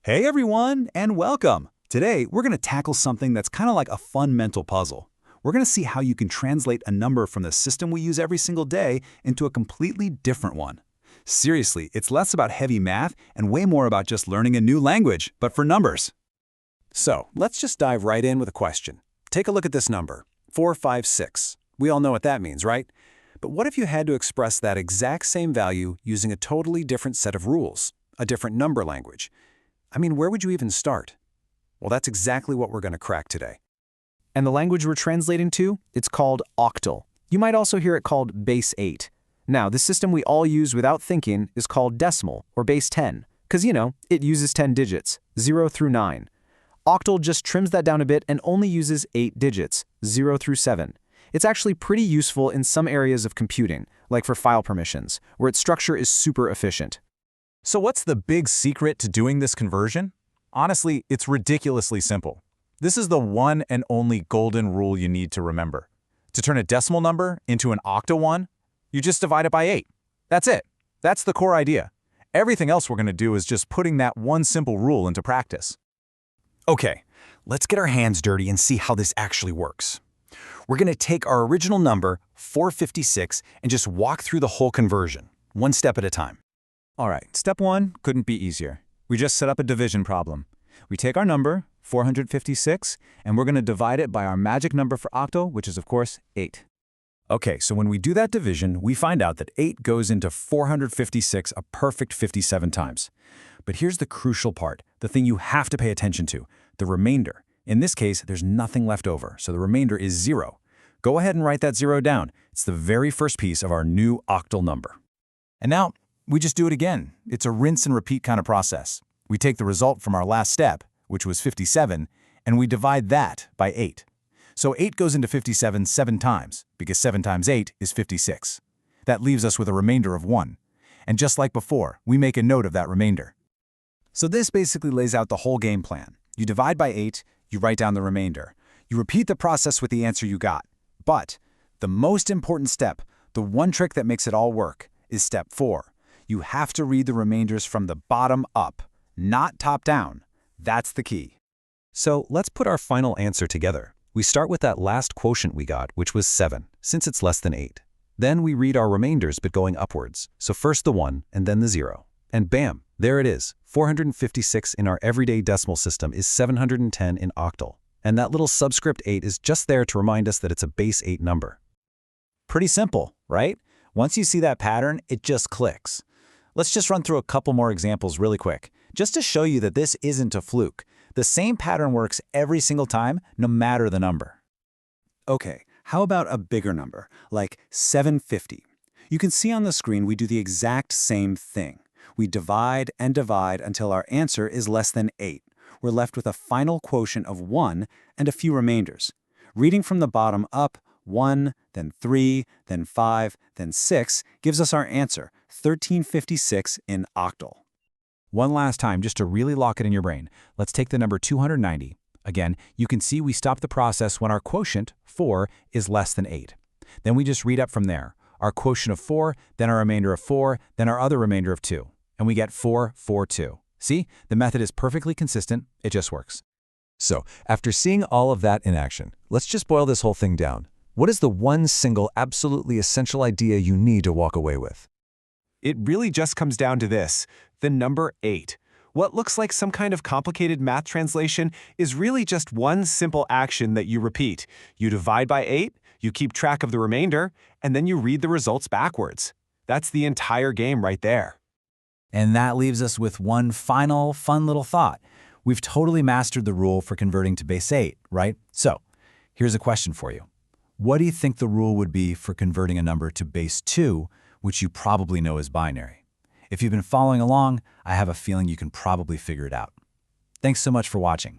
Hey everyone, and welcome! Today, we're going to tackle something that's kind of like a fun mental puzzle. We're going to see how you can translate a number from the system we use every single day into a completely different one. Seriously, it's less about heavy math and way more about just learning a new language, but for numbers. So, let's just dive right in with a question. Take a look at this number, 456. We all know what that means, right? But what if you had to express that exact same value using a totally different set of rules, a different number language? I mean, where would you even start? Well, that's exactly what we're going to crack today. And the language we're translating to, it's called Octal. You might also hear it called base⁸. Now, the system we all use without thinking is called decimal, or base⁸, because, it uses 10 digits, 0 through 9. Octal just trims that down a bit and only uses 8 digits, 0 through 7. It's actually pretty useful in some areas of computing, like for file permissions, where its structure is super efficient. So what's the big secret to doing this conversion? Honestly, it's ridiculously simple. This is the one and only golden rule you need to remember. To turn a decimal number into an octal one, you just divide it by 8. That's it. That's the core idea. Everything else we're going to do is just putting that one simple rule into practice. Okay, let's get our hands dirty and see how this actually works. We're going to take our original number, 456, and just walk through the whole conversion, one step at a time. All right, step 1 couldn't be easier. We just set up a division problem. We take our number, 456, and we're going to divide it by our magic number for octal, which is, of course, 8. Okay, so when we do that division, we find out that 8 goes into 456 a perfect 57 times. But here's the crucial part, the thing you have to pay attention to, the remainder. In this case, there's nothing left over, so the remainder is 0. Go ahead and write that 0 down. It's the very first piece of our new octal number. And now, we just do it again. It's a rinse and repeat kind of process. We take the result from our last step, which was 57, and we divide that by 8. So 8 goes into 57 7 times, because 7 times 8 is 56. That leaves us with a remainder of 1. And just like before, we make a note of that remainder. So this basically lays out the whole game plan. You divide by 8, you write down the remainder. You repeat the process with the answer you got. But the most important step, the one trick that makes it all work, is step 4. You have to read the remainders from the bottom up, not top down. That's the key. So let's put our final answer together. We start with that last quotient we got, which was 7, since it's less than 8. Then we read our remainders but going upwards. So first the 1 and then the 0. And bam, there it is. 456 in our everyday decimal system is 710 in octal. And that little subscript 8 is just there to remind us that it's a base⁸ number. Pretty simple, right? Once you see that pattern, it just clicks. Let's just run through a couple more examples really quick, just to show you that this isn't a fluke. The same pattern works every single time, no matter the number. Okay, how about a bigger number, like 750? You can see on the screen we do the exact same thing. We divide and divide until our answer is less than 8. We're left with a final quotient of 1 and a few remainders. Reading from the bottom up, 1, then 3, then 5, then 6 gives us our answer, 1356 in octal. One last time, just to really lock it in your brain, let's take the number 290. Again, you can see we stop the process when our quotient, 4, is less than 8. Then we just read up from there. Our quotient of 4, then our remainder of 4, then our other remainder of 2. And we get 4, 4, 2. See? The method is perfectly consistent. It just works. So, after seeing all of that in action, let's just boil this whole thing down. What is the one single, absolutely essential idea you need to walk away with? It really just comes down to this, the number 8. What looks like some kind of complicated math translation is really just one simple action that you repeat. You divide by 8, you keep track of the remainder, and then you read the results backwards. That's the entire game right there. And that leaves us with one final fun little thought. We've totally mastered the rule for converting to base⁸, right? So, here's a question for you. What do you think the rule would be for converting a number to base⁸, which you probably know is binary? If you've been following along, I have a feeling you can probably figure it out. Thanks so much for watching.